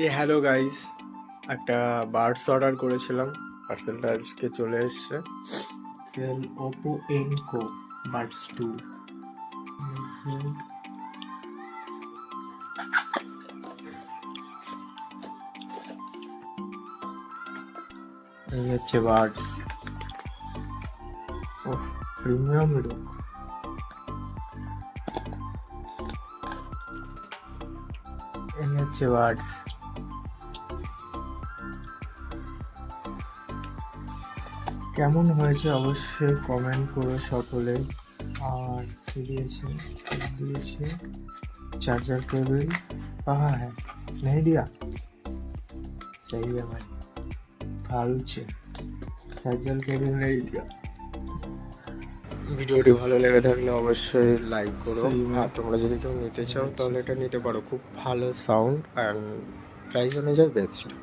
Hello guys, একটা Buds order করেছিলাম, পার্সেলটা আজকে চলে এসেছে। Oppo Enco Buds 2। এই হচ্ছে বাডস। ও, প্রিমিয়াম লুক। এই হচ্ছে বাডস। কেমন হয়েছে অবশ্যই কমেন্ট করো সকলে। আর কি দিয়েছে चार्जर केबल कहाँ है, नहीं दिया। सही है भाई, फालतू चार्जर केबल नहीं दिया। ভিডিওটি ভালো লেগে থাকলে অবশ্যই লাইক করো। আর তোমরা যদি কেউ নিতে চাও তাহলে এটা নিতে পারো, খুব ভালো সাউন্ড অ্যান্ড প্রাইস অনুযায়ী বেস্ট।